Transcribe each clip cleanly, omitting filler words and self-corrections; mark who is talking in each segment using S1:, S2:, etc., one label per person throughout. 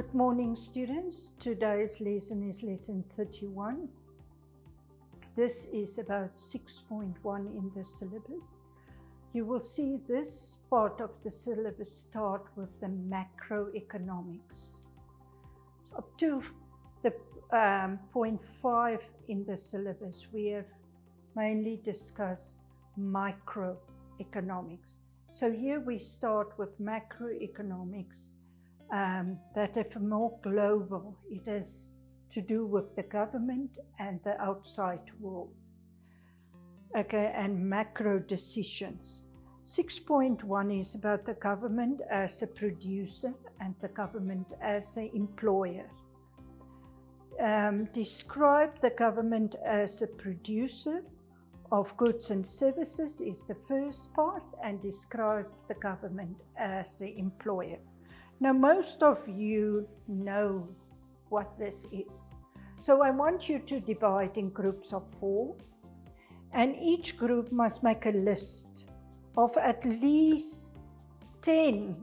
S1: Good morning, students. Today's lesson is lesson 31. This is about 6.1 in the syllabus. You will see this part of the syllabus start with the macroeconomics. So up to the point 5 in the syllabus, we have mainly discussed microeconomics. So here we start with macroeconomics. That is more global. It has to do with the government and the outside world. Okay, and macro decisions. 6.1 is about the government as a producer and the government as an employer. Describe the government as a producer of goods and services is the first part, and describe the government as an employer. Now, most of you know what this is. So I want you to divide in groups of 4, and each group must make a list of at least 10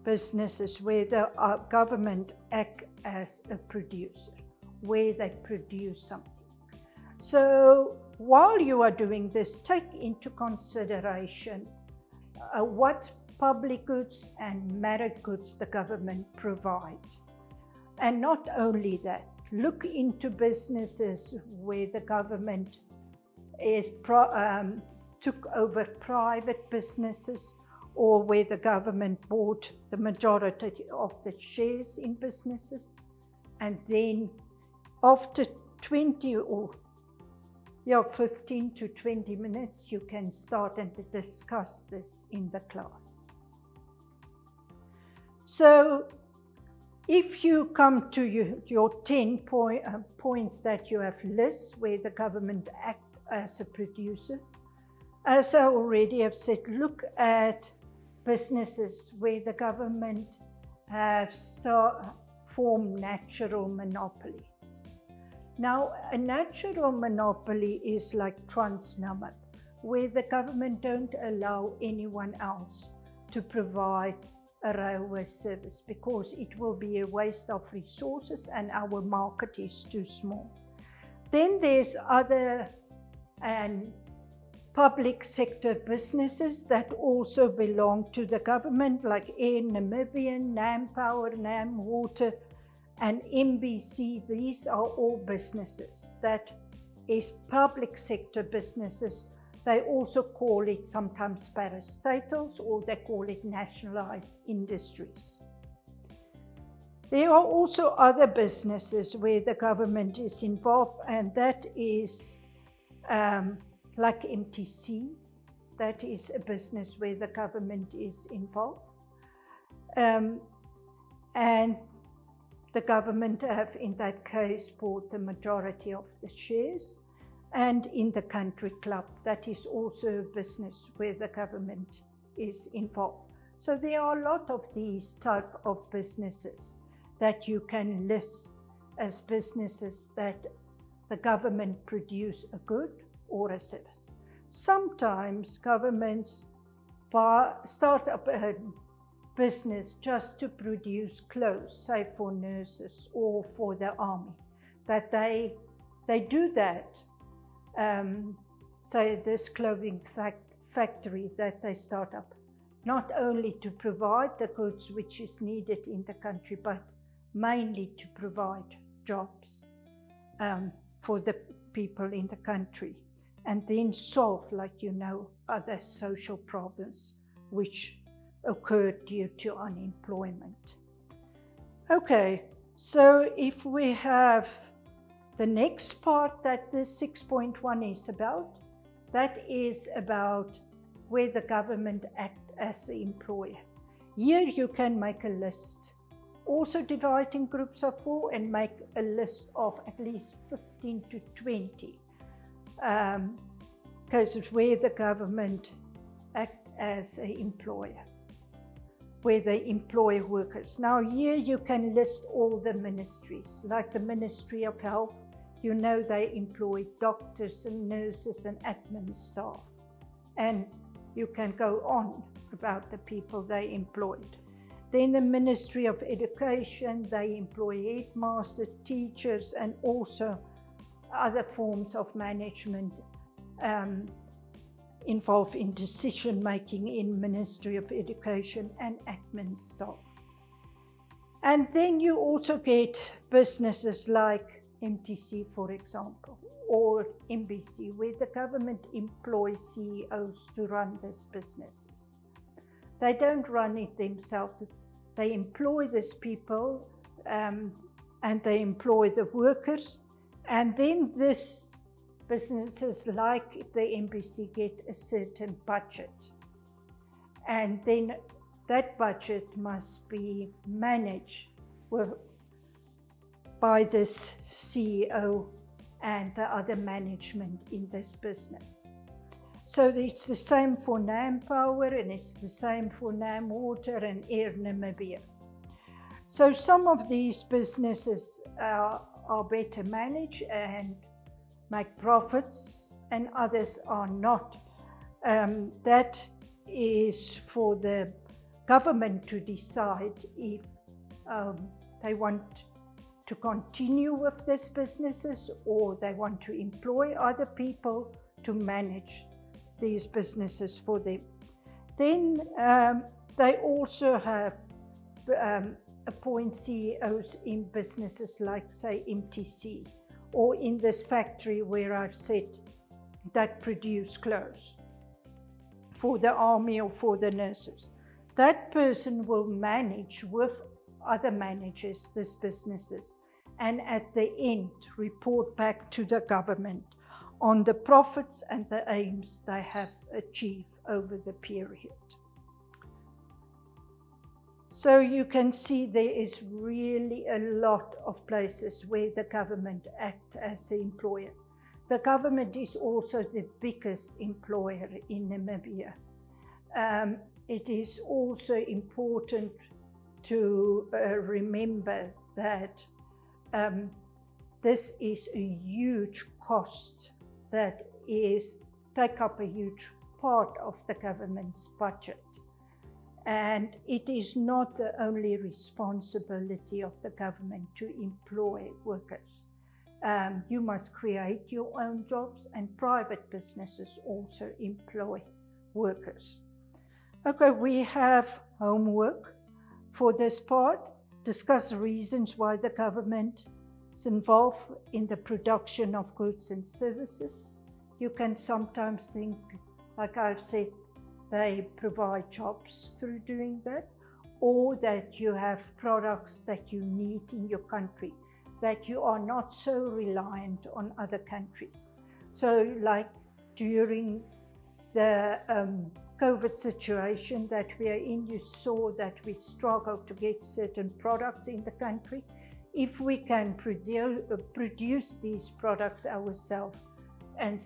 S1: businesses where the government acts as a producer, where they produce something. So while you are doing this, take into consideration what public goods and merit goods the government provide. And not only that, look into businesses where the government is took over private businesses, or where the government bought the majority of the shares in businesses. And then after 15 to 20 minutes, you can start and discuss this in the class. So if you come to your 10 points that you have listed where the government acts as a producer, as I already have said, look at businesses where the government have formed natural monopolies. Now, a natural monopoly is like Transnamib, where the government don't allow anyone else to provide a railway service because it will be a waste of resources and our market is too small. Then there's other and public sector businesses that also belong to the government, like Air Namibian, NamPower, NamWater, and MBC. These are all businesses that is public sector businesses. They also call it sometimes parastatals, or they call it nationalized industries. There are also other businesses where the government is involved, and that is like MTC. That is a business where the government is involved. And the government have, in that case, bought the majority of the shares. And in the country club, that is also a business where the government is involved. So there are a lot of these type of businesses that you can list as businesses that the government produce a good or a service. Sometimes governments start up a business just to produce clothes, say for nurses or for the army, that they do that. Say this clothing factory that they start up, not only to provide the goods which is needed in the country, but mainly to provide jobs for the people in the country, and then solve, like you know, other social problems which occur due to unemployment. Okay, so if we have the next part that this 6.1 is about, that is about where the government acts as an employer. Here you can make a list, also divide in groups of 4 and make a list of at least 15 to 20 cases where the government acts as an employer, where they employ workers. Now here you can list all the ministries, like the Ministry of Health. You know they employ doctors and nurses and admin staff. And you can go on about the people they employed. Then the Ministry of Education, they employ headmasters, teachers, and also other forms of management involved in decision making in Ministry of Education and admin staff. And then you also get businesses like MTC, for example, or MBC, where the government employs CEOs to run these businesses. They don't run it themselves. They employ these people and they employ the workers. And then these businesses like the MBC get a certain budget. And then that budget must be managed by this CEO and the other management in this business. So it's the same for NamPower, and it's the same for NamWater and Air Namibia. So some of these businesses are better managed and make profits, and others are not. That is for the government to decide if they want to continue with these businesses or they want to employ other people to manage these businesses for them. Then they also have appoint CEOs in businesses like, say, MTC, or in this factory where I've said that produce clothes for the army or for the nurses. That person will manage with other managers these businesses, and at the end report back to the government on the profits and the aims they have achieved over the period. So you can see there is really a lot of places where the government acts as the employer. The government is also the biggest employer in Namibia. It is also important to remember that this is a huge cost that take up a huge part of the government's budget. And it is not the only responsibility of the government to employ workers. You must create your own jobs, and private businesses also employ workers. Okay, we have homework for this part. Discuss reasons why the government is involved in the production of goods and services. You can sometimes think, like I've said, they provide jobs through doing that, or that you have products that you need in your country, that you are not so reliant on other countries. So like during the COVID situation that we are in, you saw that we struggled to get certain products in the country. If we can produce these products ourselves, and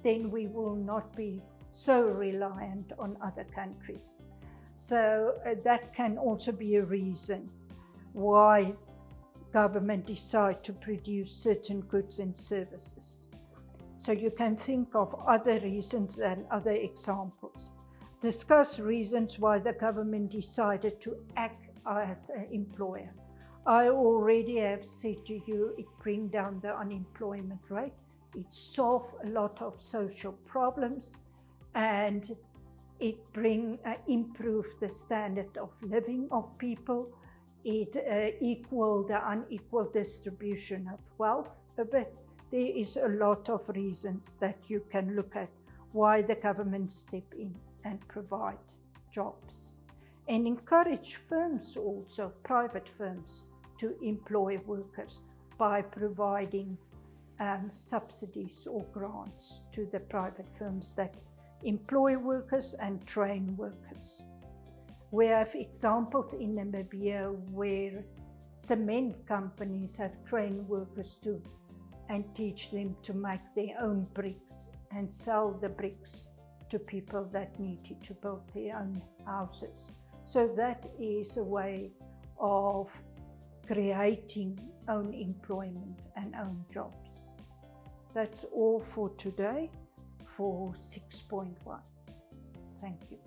S1: then we will not be so reliant on other countries. So that can also be a reason why government decide to produce certain goods and services. So you can think of other reasons and other examples. Discuss reasons why the government decided to act as an employer. I already have said to you, it brings down the unemployment rate. It solves a lot of social problems, and it improves the standard of living of people. It equals the unequal distribution of wealth a bit. There is a lot of reasons that you can look at why the government step in and provide jobs. And encourage firms also, private firms, to employ workers by providing subsidies or grants to the private firms that employ workers and train workers. We have examples in Namibia where cement companies have trained workers too, and teach them to make their own bricks and sell the bricks to people that needed to build their own houses. So that is a way of creating own employment and own jobs. That's all for today for 6.1. Thank you.